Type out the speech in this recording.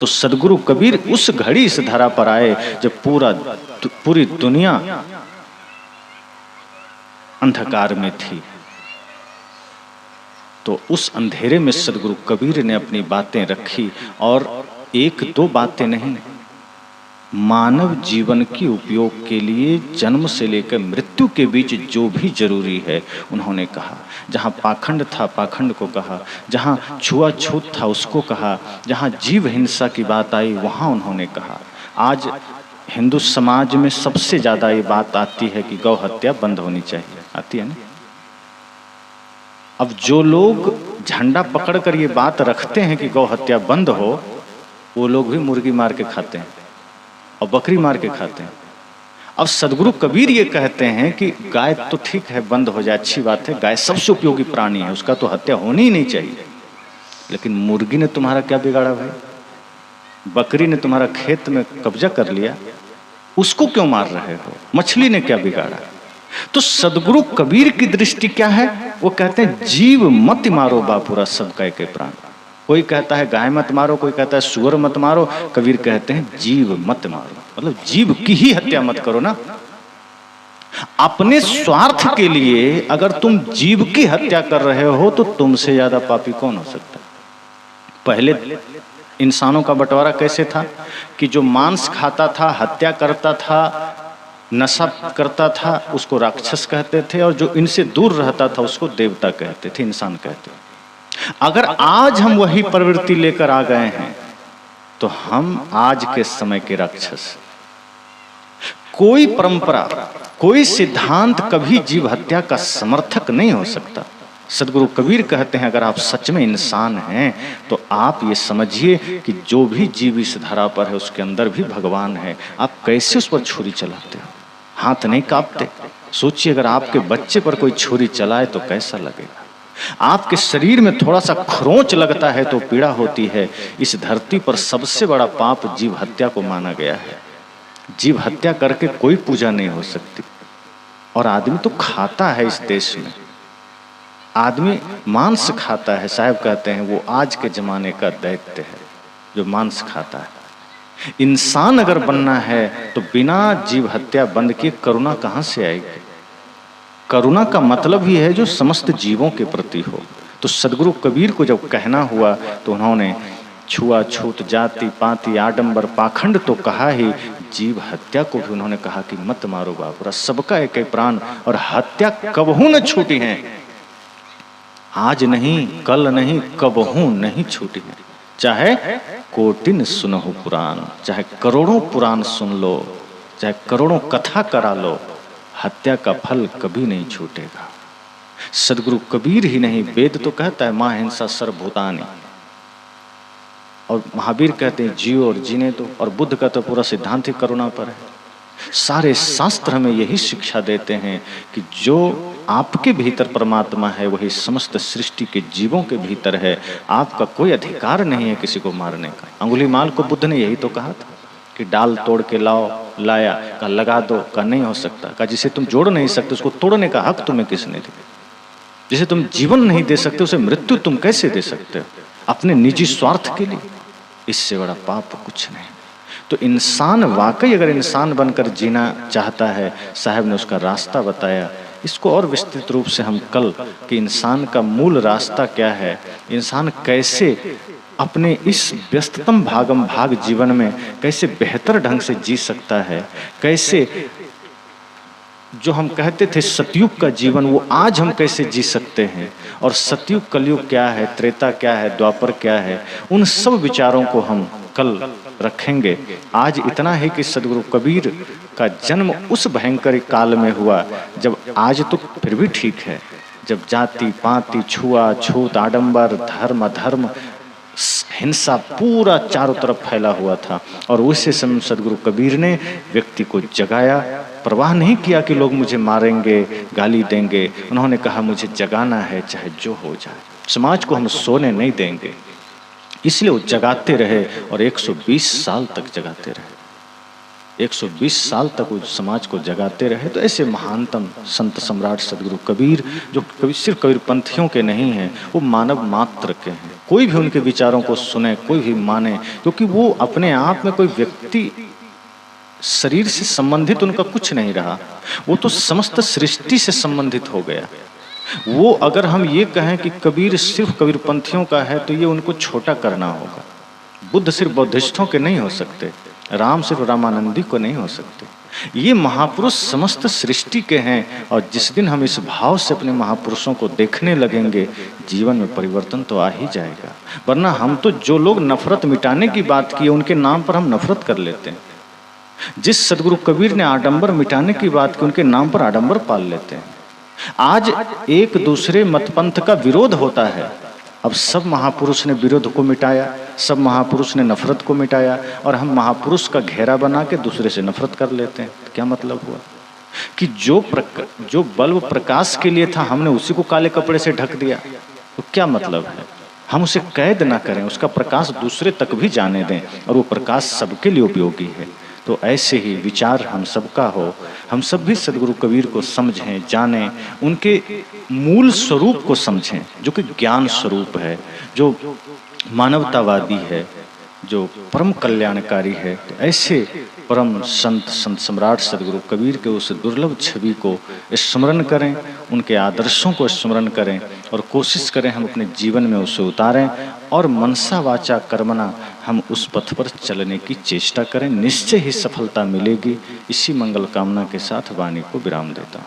तो सदगुरु कबीर उस घड़ी इस धरा पर आए जब पूरी दुनिया अंधकार में थी। तो उस अंधेरे में सदगुरु कबीर ने अपनी बातें रखी, और एक दो बातें नहीं, मानव जीवन के उपयोग के लिए जन्म से लेकर मृत्यु के बीच जो भी जरूरी है उन्होंने कहा। जहाँ पाखंड था पाखंड को कहा, जहाँ छुआछूत था उसको कहा, जहाँ जीव हिंसा की बात आई वहाँ उन्होंने कहा। आज हिंदू समाज में सबसे ज़्यादा ये बात आती है कि गौ हत्या बंद होनी चाहिए, आती है ना। अब जो लोग झंडा पकड़कर ये बात रखते हैं कि गौ हत्या बंद हो, वो लोग भी मुर्गी मार के खाते हैं और बकरी मार के खाते हैं। अब सदगुरु कबीर ये कहते हैं कि गाय तो ठीक है बंद हो जाए, अच्छी बात है, गाय सबसे उपयोगी प्राणी है, उसका तो हत्या होनी ही नहीं चाहिए। लेकिन मुर्गी ने तुम्हारा क्या बिगाड़ा भाई? बकरी ने तुम्हारा खेत में कब्जा कर लिया, उसको क्यों मार रहे हो? मछली ने क्या बिगाड़ा? तो सदगुरु कबीर की दृष्टि क्या है? वो कहते हैं जीव मत मारो बापुरा सबका एक प्राण। कोई कहता है गाय मत मारो, कोई कहता है सुअर मत मारो, कबीर कहते हैं जीव मत मारो, मतलब जीव की ही हत्या मत करो ना। अपने स्वार्थ के लिए अगर तुम जीव की हत्या कर रहे हो तो तुमसे ज्यादा पापी कौन हो सकता है? पहले इंसानों का बंटवारा कैसे था कि जो मांस खाता था, हत्या करता था, नशा करता था, उसको राक्षस कहते थे, और जो इनसे दूर रहता था उसको देवता कहते थे, इंसान कहते थे। अगर आज हम वही प्रवृत्ति लेकर आ गए हैं तो हम आज के समय के राक्षस। कोई परंपरा, कोई सिद्धांत कभी जीव हत्या का समर्थक नहीं हो सकता। सदगुरु कबीर कहते हैं अगर आप सच में इंसान हैं तो आप ये समझिए कि जो भी जीव इस धरा पर है उसके अंदर भी भगवान है। आप कैसे उस पर छुरी चलाते हो? हाथ नहीं कांपते? सोचिए अगर आपके बच्चे पर कोई छुरी चलाए तो कैसा लगेगा? आपके शरीर में थोड़ा सा खरोंच लगता है तो पीड़ा होती है। इस धरती पर सबसे बड़ा पाप जीव हत्या को माना गया है। जीव हत्या करके कोई पूजा नहीं हो सकती। और आदमी तो खाता है, इस देश में आदमी मांस खाता है। साहब कहते हैं वो आज के जमाने का दैत्य है जो मांस खाता है। इंसान अगर बनना है तो बिना जीव हत्या बंद किए करुणा कहाँ से आएगी? करुणा का मतलब ही है जो समस्त जीवों के प्रति हो। तो सदगुरु कबीर को जब कहना हुआ तो उन्होंने छुआछूत, जाति पाति, आडंबर, पाखंड तो कहा ही, जीव हत्या को भी उन्होंने कहा कि मत मारो बापुरा सबका एक प्राण। और हत्या कबहू न छूटी है, आज नहीं, कल नहीं, कबहू नहीं छूटी है। चाहे कोटिन सुनहु पुराण, चाहे करोड़ों पुराण सुन लो, चाहे करोड़ों कथा करा लो, हत्या का फल कभी नहीं छूटेगा। सदगुरु कबीर ही नहीं, वेद तो कहता है मां हिंसा सर्वभूतानि, और महावीर कहते हैं जियो और जीने दो, और बुद्ध का तो पूरा सिद्धांत ही करुणा पर है। सारे शास्त्र हमें यही शिक्षा देते हैं कि जो आपके भीतर परमात्मा है वही समस्त सृष्टि के जीवों के भीतर है। आपका कोई अधिकार नहीं है किसी को मारने का। अंगुलीमाल को बुद्ध ने यही तो कहा था कि डाल तोड़ के लाओ, लाया, का लगा दो, का नहीं हो सकता, का जिसे तुम जोड़ नहीं सकते उसको तोड़ने का हक तुम्हें किसने दिया? जिसे तुम जीवन नहीं दे सकते उसे मृत्यु तुम कैसे दे सकते हो? अपने निजी स्वार्थ के लिए। इससे बड़ा पाप कुछ नहीं। तो इंसान वाकई अगर इंसान बनकर जीना चाहता है, साहब ने उसका रास्ता बताया। इसको और विस्तृत रूप से हम कल कि इंसान का मूल रास्ता क्या है, इंसान कैसे अपने इस व्यस्ततम भागम भाग जीवन में कैसे बेहतर ढंग से जी सकता है, कैसे जो हम कहते थे सतयुग का जीवन वो आज हम कैसे जी सकते हैं, और सतयुग कलयुग क्या है, त्रेता क्या है, द्वापर क्या है, उन सब विचारों को हम कल रखेंगे। आज इतना है कि सदगुरु कबीर का जन्म उस भयंकर काल में हुआ जब, आज तो फिर भी ठीक है, जब जाति पाति, छुआछूत, आडंबर, धर्म अधर्म, हिंसा पूरा चारों तरफ फैला हुआ था। और उसी समय सदगुरु कबीर ने व्यक्ति को जगाया। परवाह नहीं किया कि लोग मुझे मारेंगे, गाली देंगे। उन्होंने कहा मुझे जगाना है चाहे जो हो जाए, समाज को हम सोने नहीं देंगे। इसलिए वो जगाते रहे और 120 साल तक जगाते रहे। 120 साल तक उस समाज को जगाते रहे। तो ऐसे महानतम संत सम्राट सदगुरु कबीर, जो कभी सिर्फ कबीर पंथियों के नहीं हैं, वो मानव मात्र के हैं। कोई भी उनके विचारों को सुने, कोई भी माने, क्योंकि वो अपने आप में कोई व्यक्ति शरीर से संबंधित उनका कुछ नहीं रहा, वो तो समस्त सृष्टि से संबंधित हो गया। वो अगर हम ये कहें कि कबीर सिर्फ कबीर पंथियों का है तो ये उनको छोटा करना होगा। बुद्ध सिर्फ बौद्धिस्टों के नहीं हो सकते, राम सिर्फ रामानंदी को नहीं हो सकते। ये महापुरुष समस्त सृष्टि के हैं, और जिस दिन हम इस भाव से अपने महापुरुषों को देखने लगेंगे, जीवन में परिवर्तन तो आ ही जाएगा। वरना हम तो जो लोग नफरत मिटाने की बात की है, उनके नाम पर हम नफरत कर लेते हैं। जिस सदगुरु कबीर ने आडंबर मिटाने की बात की, उनके नाम पर आडंबर पाल लेते हैं। आज एक दूसरे मतपंथ का विरोध होता है, अब सब महापुरुष ने विरोध को मिटाया, सब महापुरुष ने नफरत को मिटाया, और हम महापुरुष का घेरा बना के दूसरे से नफरत कर लेते हैं। तो क्या मतलब हुआ कि जो बल्ब प्रकाश के लिए था, हमने उसी को काले कपड़े से ढक दिया। तो क्या मतलब है? हम उसे कैद ना करें, उसका प्रकाश दूसरे तक भी जाने दें, और वो प्रकाश सबके लिए उपयोगी है। तो ऐसे ही विचार हम सबका हो, हम सब भी सदगुरु कबीर को समझें, जानें, उनके मूल स्वरूप को समझें, जो कि ज्ञान स्वरूप है, जो मानवतावादी है, जो परम कल्याणकारी है। तो ऐसे परम संत सम्राट सदगुरु कबीर के उस दुर्लभ छवि को स्मरण करें, उनके आदर्शों को स्मरण करें, और कोशिश करें हम अपने जीवन में उसे उतारें, और मनसा वाचा कर्मणा हम उस पथ पर चलने की चेष्टा करें। निश्चय ही सफलता मिलेगी। इसी मंगल कामना के साथ वाणी को विराम देता हूँ।